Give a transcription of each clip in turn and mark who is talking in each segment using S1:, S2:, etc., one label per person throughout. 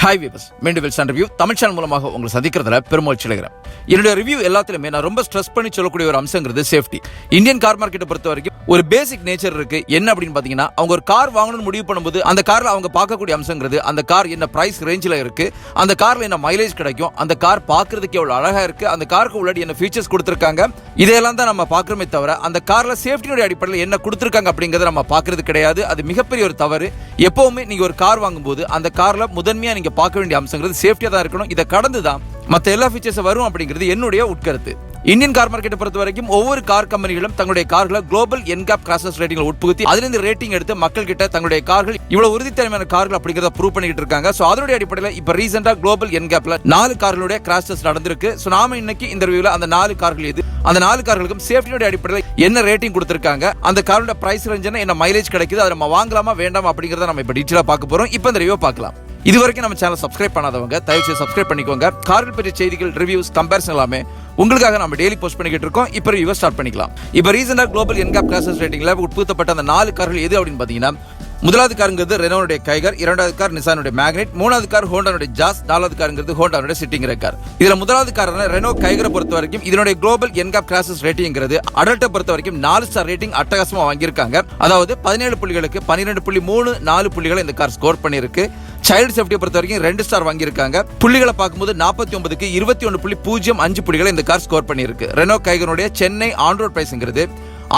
S1: Hi viewers, மீண்டும் Wilson review Tamil channel மூலமாக உங்களை சந்திக்கிறதுல பெருமகிழ்ச்சி அடைகிறேன். என்னுடைய ரிவ்யூ எல்லாத்துலயுமே நான் ரொம்ப ஸ்ட்ரெஸ் பண்ணி சொல்லக்கூடிய ஒரு அம்சங்கிறது சேஃப்டி. இந்தியன் கார் மார்க்கெட்டை பொறுத்த வரைக்கும் ஒரு பேசிக் நேச்சர் இருக்கு. என்ன அப்படின்னு பாத்தீங்கன்னா, அவங்க ஒரு கார் வாங்கணும்னு முடிவு பண்ணும்போது அந்த கார்ல அவங்க பார்க்கக்கூடிய அம்சங்கிறது அந்த கார் என்ன பிரைஸ் ரேஞ்சில் இருக்கு, அந்த கார்ல என்ன மைலேஜ் கிடைக்கும், அந்த கார் பார்க்கறதுக்கு எவ்வளவு அழகா இருக்கு, அந்த காருக்கு உள்ளாடி என்ன ஃபீச்சர்ஸ் கொடுத்திருக்காங்க, இதையெல்லாம் தான் நம்ம பார்க்கறோமே தவிர அந்த கார்ல சேஃப்டியோட அடிப்படையில் என்ன கொடுத்திருக்காங்க அப்படிங்கறத நம்ம பார்க்கறது கிடையாது. அது மிகப்பெரிய ஒரு தவறு. எப்பவுமே நீங்க ஒரு கார் வாங்கும்போது அந்த கார்ல முதன்மையா நீங்க பார்க்க வேண்டிய அம்சங்கிறது சேஃப்டியா தான் இருக்கணும். இதை கடந்து தான் மற்ற எல்லா ஃபீச்சர்ஸ் வரும் அப்படிங்கிறது என்னுடைய உட்கருத்து. இந்தியன் கார் மார்க்கெட்டை பொறுத்த வரைக்கும் ஒவ்வொரு கார் கம்பெனிகளும் தங்களுடைய கார்களை குளோபல் NCAP Crash ரேட்டிங்ல உட்புகுத்தி அதிலிருந்து ரேட்டிங் எடுத்து மக்கள் கிட்ட தங்களுடைய கார்கள் இவ்வளவு உறுதித்தன்மையான கார்கள் அப்படிங்கறத ப்ரூவ் பண்ணிட்டு இருக்காங்க. சோ அதனுடைய அடிப்படையில் இப்ப ரீசெண்டா குளோபல் NCAPல 4 கார்களுடைய கிராஷ் டெஸ்ட் நடந்திருக்கு. சோ நாம இன்னைக்கு இந்த ரிவ்யூல அந்த 4 கார்கள் எது, அந்த 4 கார்களுக்கும் சேஃப்டியோட அடிப்படையில் என்ன ரேட்டிங் கொடுத்திருக்காங்க, அந்த காரோட பிரைஸ் ரேஞ்ச் என்ன மைலேஜ் கிடைக்குது, அதை நம்ம வாங்கலாமா வேண்டாமா அப்படிங்கறத நம்ம இப்ப டீடைலா பார்க்க போறோம். இப்போ இந்த ரிவ்யூ பார்க்கலாம். இதுவரைக்கும் நம்ம சேனல் சப்ஸ்கிரைப் பண்ணாதவங்க தயவு செய்து சப்ஸ்கிரைப் பண்ணிக்கோங்க. கார்கள் பற்றிய செய்திகள், ரிவ்யூஸ், கம்பேரிசன் எல்லாமே உங்களுக்காக நம்ம டெய்லி போஸ்ட் பண்ணிக்கிட்டு இருக்கோம். இப்போ ரிவ்யூ ஸ்டார்ட் பண்ணிக்கலாம். இப்போ ரீசெண்டா குளோபல் NCAP Crash ரேட்டிங்ல உட்புகுத்தப்பட்ட அந்த 4 கார்கள் எது அப்படின்னு பாத்தீங்கன்னா, முதலாவது காருங்கிறது ரெனோனுடைய கைகர், இரண்டாவது கார் நிசானுடைய மேக்னைட், மூணாவது கார் ஹோண்டானுடைய ஜாஸ், நாலாவது காருங்கிறது ஹோண்டானுடைய சிட்டிங்கிற கார். இதுல முதலாவது காரான ரெனோ கைகரை பொறுத்த வரைக்கும் இதனுடைய குளோபல் NCAP Crash ரேட்டிங்கிறது அடல்ட்டை பொறுத்த வரைக்கும் 4 ஸ்டார் ரேட்டிங் அட்டகாசமா வாங்கியிருக்காங்க. அதாவது 17 புள்ளிகளுக்கு 12.34 புள்ளிகளை இந்த கார் ஸ்கோர் பண்ணிருக்கு. சைல்டு சேஃப்டியை பொறுத்த வரைக்கும் 2 ஸ்டார் வாங்கியிருக்காங்க. புள்ளிகளை பார்க்கும்போது 49க்கு 21.05 புள்ளிகளை இந்த கார் ஸ்கோர் பண்ணிருக்கு. ரெனோ கைகனுடைய சென்னை ஆன் ரோட் பிரைஸ்ங்கிறது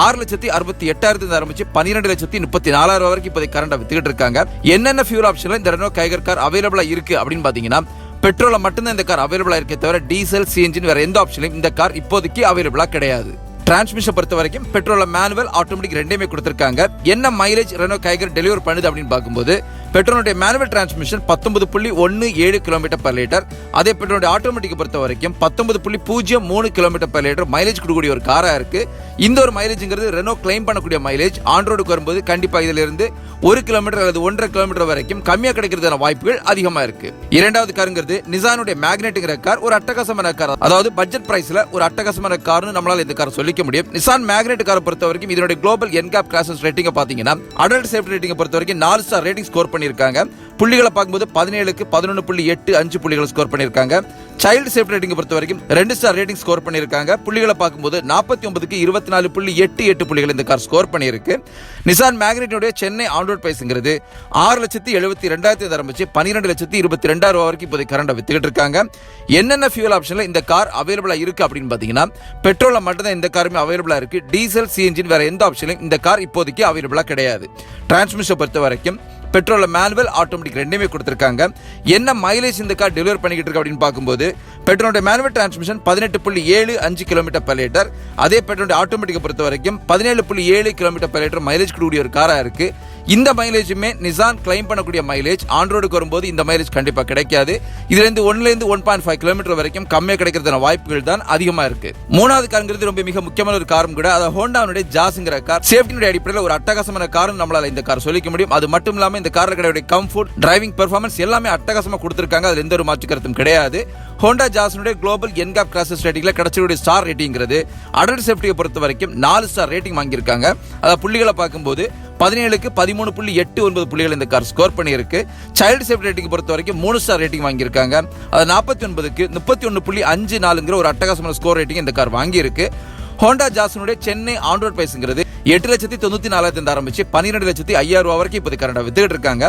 S1: 6,68,800 ஆரம்பிச்சு 12,34,000 வரைக்கும் இப்போதைக்கு கரண்டா வித்துக்கிட்டு இருக்காங்க. என்னென்ன ஃபியூல் ஆப்ஷன்ல இந்த ரெனோ கைகர் கார் அவைலபிளா இருக்கு அப்படின்னு பாத்தீங்கன்னா, பெட்ரோல மட்டும்தான் இந்த கார் அவைலபிளா இருக்கே தவிர டீசல், சிஎன்ஜின் வேற எந்த ஆப்ஷன்லையும் இந்த கார் இப்போதைக்கு அவைலபிளா கிடையாது. டிரான்ஸ்மிஷன் பொறுத்த வரைக்கும் பெட்ரோல மேனுவல், ஆட்டோமேட்டிக் ரெண்டையுமே கொடுத்திருக்காங்க. என்ன மைலேஜ் ரெனோ கைகர் டெலிவர் பண்ணுது அப்படின்னு பார்க்கும்போது, பெட்ரோலுடைய manual transmission 19.17 kilometre per litre, அதே பெட்ரோலுடைய ஆட்டோமேட்டிக் பொறுத்த வரைக்கும் 19.03 கிலோமீட்டர் பர் லிட்டர் மைலேஜ் கொடுக்கக்கூடிய ஒரு காரா இருக்கு. இந்த ஒரு மைலேஜ்ங்கிறது ரெனோ கிளைம் பண்ணக்கூடிய மைலேஜ். ஆன்ரோடுக்கு வரும்போது கண்டிப்பா இதுல இருந்து 1 கிலோமீட்டர் அல்லது 1.5 கிலோமீட்டர் வரைக்கும் கம்மியா கிடைக்கிறதுக்கான வாய்ப்புகள் அதிகமா இருக்கு. இரண்டாவது காருங்கிறது நிசானுடைய மேக்னெட்டுங்கிற கார். ஒரு அட்டகாசமான கார், அதாவது பட்ஜெட் பிரைஸ்ல ஒரு அட்டகாசமான கார்னு நம்மளால இந்த கார் சொல்லிக்க முடியும். நிசான் மேக்னெட் காரை பொறுத்த வரைக்கும் இதனுடைய குளோபல் NCAP Crash ரேட்டிங் பாத்தீங்கன்னா, அடல்ட் சேஃப்டி ரேட்டிங் பொறுத்த வரைக்கும் 4 ஸ்டார் ரேட்டிங் ஸ்கோர் பண்ணிருக்காங்க. புள்ளிகளை பார்க்கும்போது 17க்கு 11.85 புள்ளிகள் ஸ்கோர் பண்ணிருக்காங்க. சைல்டு சேஃப்டி ரேட்டிங் பொறுத்த வரைக்கும் 2 ஸ்டார் ரேட்டிங் ஸ்கோர் பண்ணிருக்காங்க. புள்ளிகளை பார்க்கும்போது 49க்கு 24.88 புள்ளிகள் இந்த கார் ஸ்கோர் பண்ணிருக்கு. நிசான் மேக்னெட்டோட சென்னை ஆன் ரோட் பிரைஸ்ங்கிறது 6,72,200 ஆரம்பிச்சு 12,22,000 வரைக்கும் இப்போதைக்கு கரண்டா வித்துக்கிட்டு இருக்காங்க. என்னென்ன ஃபியூல் ஆப்ஷன்ல இந்த கார் அவைலபிளா இருக்கு அப்படின்னு பாத்தீங்கன்னா, பெட்ரோல மட்டும் தான் இந்த காருமே அவைலபிளா இருக்கு. டீசல், சிஎன்ஜின் வேற எந்த ஆப்ஷன்லையும் இந்த கார் இப்போதைக்கு அவைலபிளா கிடையாது. டிரான்ஸ்மிஷன் பொறுத்த வரைக்கும் பெட்ரோல மேனுவல், ஆட்டோமேட்டிக் ரெண்டுமே கொடுத்திருக்காங்க. என்ன மைலேஜ் இந்த கார் டெலிவர் பண்ணிக்கிட்டு இருக்கு அப்படின்னு பார்க்கும்போது, பெட்ரோலுடைய manual transmission 18.75 kilometre per litre, அதே பெட்ரோலுடைய ஆட்டோமேட்டிக் பொறுத்த வரைக்கும் 17.7 கிலோமீட்டர் பர் லிட்டர் மைலேஜ் கொடுக்கக்கூடிய ஒரு காரா இருக்கு. இந்த மைலேஜுமே நிசான் கிளைம் பண்ணக்கூடிய மைலேஜ். ஆன்ரோடுக்கு வரும்போது இந்த மைலேஜ் கண்டிப்பா கிடைக்காது. இதுல இருந்து 1.5 கிலோமீட்டர் வரைக்கும் கம்மியா கிடைக்கிறதுக்கான வாய்ப்புகள் தான் அதிகமா இருக்கு. மூணாவது காருங்கிறது ரொம்ப மிக முக்கியமான ஒரு காரும் கூட. அது ஹோண்டாவுடைய ஜாஸ்ங்கிற கார். சேஃப்டியுடைய அடிப்படையில் ஒரு அட்டகாசமான காரும் நம்மளால இந்த கார் சொல்லிக்க முடியும். அது மட்டும் இல்லாம இந்த கார்ல கிடைக்கிற கம்ஃபோர்ட், டிரைவிங் பெர்ஃபார்மன்ஸ் எல்லாமே அட்டகாசமா கொடுத்திருக்காங்க. அதுல எந்த ஒரு மாற்று கருத்தும் கிடையாது. ஹோண்டா ஜாஸ்னுடைய குளோபல் NCAP Crash ரேட்டிங்ல கிடைச்சக்கூடிய ஸ்டார் ரேட்டிங்கிறது அடல்ட் சேஃப்டியை பொறுத்த வரைக்கும் 4 ஸ்டார் ரேட்டிங் வாங்கியிருக்காங்க. அதாவது புள்ளிகளை பார்க்கும்போது 17க்கு 13.89 புள்ளிகள் இந்த கார் ஸ்கோர் பண்ணியிருக்கு. சைல்டு சேஃப்டி ரேட்டிங் பொறுத்த வரைக்கும் 3 ஸ்டார் ரேட்டிங் வாங்கியிருக்காங்க. அது 49க்கு 31.54 ஒரு அட்டகாசமான ஸ்கோர் ரேட்டிங் இந்த கார் வாங்கியிருக்கு. ஹோண்டா ஜாஸ்னுடைய சென்னை ஆன் ரோட் பிரைஸ்ங்கிறது 8,94,000 ஆரம்பிச்சு 12,05,000 வரைக்கும் இப்போதைக்கு கரண்டா வித்துக்கிட்டு இருக்காங்க.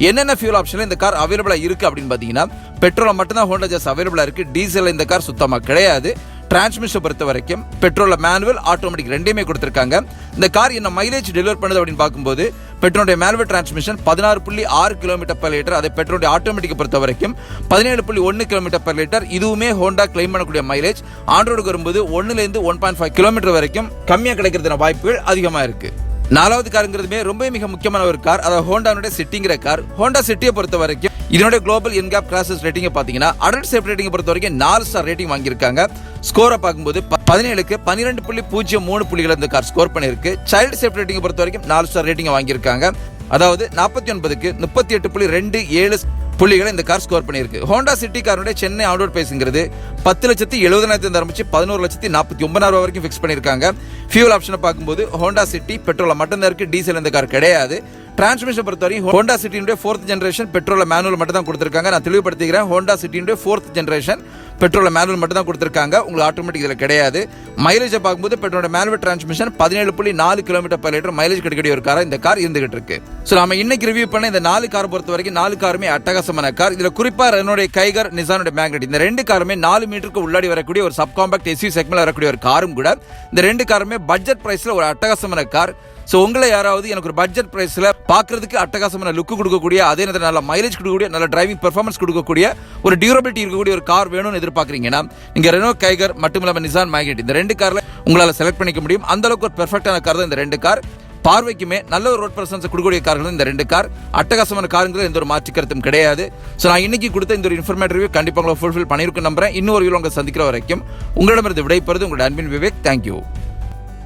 S1: என்னென்ன ஃபியூல் ஆப்ஷன்ல இந்த கார் அவைலபிளா இருக்கு அப்படின்னு பாத்தீங்கன்னா, பெட்ரோல மட்டும்தான் ஹோண்டா ஜாஸ் அவைலபிளா இருக்கு. டீசல் இந்த கார் சுத்தமா கிடையாது. டிரான்ஸ்மிஷன் பொறுத்த வரைக்கும் பெட்ரோல மேனுவல், ஆட்டோமேட்டிக் ரெண்டையுமே கொடுத்திருக்காங்க. இந்த கார் என்ன மைலேஜ் டெலிவர் பண்ணுது அப்படின்னு பார்க்கும்போது, பெட்ரோலுடைய manual transmission 16.6 kilometre per litre, அதே பெட்ரோலுடைய ஆட்டோமேட்டிக் பொறுத்த வரைக்கும் 17.1 கிலோமீட்டர் பர் லிட்டர். இதுவுமே ஹோண்டா கிளைம் பண்ணக்கூடிய மைலேஜ். ஆன்ரோடுக்கு வரும்போது 1லேருந்து 1.5 கிலோமீட்டர் வரைக்கும் கம்மியா கிடைக்கிறதுன வாய்ப்புகள் அதிகமா இருக்கு. நாலாவது காருங்கிறதுமே ரொம்ப மிக முக்கியமான ஒரு கார். அதாவது ஹோண்டாவுடைய சிட்டிங்கிற கார். ஹோண்டா சிட்டியை பொறுத்த வரைக்கும் இதனுடைய குளோபல் NCAP Crash ரேட்டிங் பாத்தீங்கன்னா, அடல்ட் சேஃப்டி ரேட்டிங் பொறுத்த வரைக்கும் 4 ஸ்டார் ரேட்டிங் வாங்கியிருக்காங்க. ஸ்கோரை பார்க்கும்போது 17க்கு 12.03 புள்ளிகள் இந்த கார் ஸ்கோர் பண்ணிருக்கு. சைல்டு சேஃப்டி ரேட்டிங் பொறுத்த வரைக்கும் 4 ஸ்டார் ரேட்டிங் வாங்கியிருக்காங்க. அதாவது 49க்கு 38.27 புள்ளிகளை இந்த கார் ஸ்கோர் பண்ணியிருக்கு. ஹோண்டா சிட்டி காரோட சென்னை ஆன் ரோட் பிரைஸ்ங்கிறது 10,70,70,000 ஆரம்பிச்சு 11,49,000 வரைக்கும் ஃபிக்ஸ் பண்ணியிருக்காங்க. ஃபியூல் ஆப்ஷனை பார்க்கும்போது ஹோண்டா சிட்டி பெட்ரோல மட்டும்தான் இருக்கு. டீசல் இந்த கார் கிடையாது. டிரான்ஸ்மிஷன் பொறுத்தவரைக்கும் ஹோண்டா சிட்டியுடைய 4th ஜெனரேஷன் பெட்ரோல் மேனுவல் மட்டும் தான் கொடுத்திருக்காங்க. நான் தெளிவுபடுத்திக்கிறேன், ஹோண்டா சிட்டியுடைய 4th ஜெனரேஷன் பெட்ரோல் மேனுவல் மட்டும் தான் கொடுத்திருக்காங்க. உங்களுக்கு ஆட்டோமேட்டிக் இதில் கிடையாது. மைலேஜை பார்க்கும்போது பெட்ரோல் மேனுவல் டிரான்ஸ்மிஷன் 17.4 km/லிட்டர் மைலேஜ் கிடைக்கக்கூடிய ஒரு கார் இந்த கார் இருந்துகிட்டு இருக்கு. ஸோ நம்ம இன்னைக்கு ரிவ்யூ பண்ண இந்த 4 கார் பொறுத்த வரைக்கும் 4 காருமே அட்டகாசமான கார். இதில் குறிப்பா ரெனோட கைகர், நிசானோட மேக்னெட் இந்த 2 காருமே 4 மீட்டருக்கு உள்ளாடி வரக்கூடிய ஒரு சப் காம்பாக்ட் எஸ்யூவி செக்மெண்ட்ல வரக்கூடிய ஒரு காரும் கூட. இந்த 2 காருமே பட்ஜெட் பிரைஸ்ல ஒரு அட்டகாசமான கார். ஸோ உங்களை யாராவது எனக்கு ஒரு பட்ஜெட் பிரைஸ்ல பார்க்கறதுக்கு அட்டகாசமான லுக்கு கொடுக்கக்கூடிய, அதே நேரத்தில் நல்ல மைலேஜ் கொடுக்கக்கூடிய, நல்ல டிரைவிங் பெர்ஃபார்மன்ஸ் கொடுக்கக்கூடிய, ஒரு டியூரபிலிட்டி இருக்கக்கூடிய ஒரு கார் வேணும்னு எதிர்பார்க்குறீங்கன்னா நீங்க ரெனோ கைகர் மட்டும் இல்லாமல் நிசான் மேக்னெட் இந்த 2 கார்ல உங்களால் செலக்ட் பண்ணிக்க முடியும். அந்த அளவுக்கு ஒரு பெர்ஃபெக்டான கார் தான் இந்த 2 கார். பார்வைக்குமே நல்ல ஒரு ரோட் பர்சன்ஸ் கொடுக்கக்கூடிய கார்கள் இந்த 2 கார். அட்டகாசமான காருங்கிறது எந்த ஒரு மாற்று கருத்தும் கிடையாது. ஸோ நான் இன்னைக்கு கொடுத்த இந்த ஒரு இன்ஃபர்மேட்டிவ் ரிவ்யூ கண்டிப்பாக உங்களை ஃபுல்ஃபில் பண்ணியிருக்கும் நம்புறேன். இன்னொரு ரிவ்யூ உங்களை சந்திக்கிற வரைக்கும் உங்களிடமிருந்து விடைபெறுவது உங்களோட அன்பின் விவேக். தேங்க்யூ.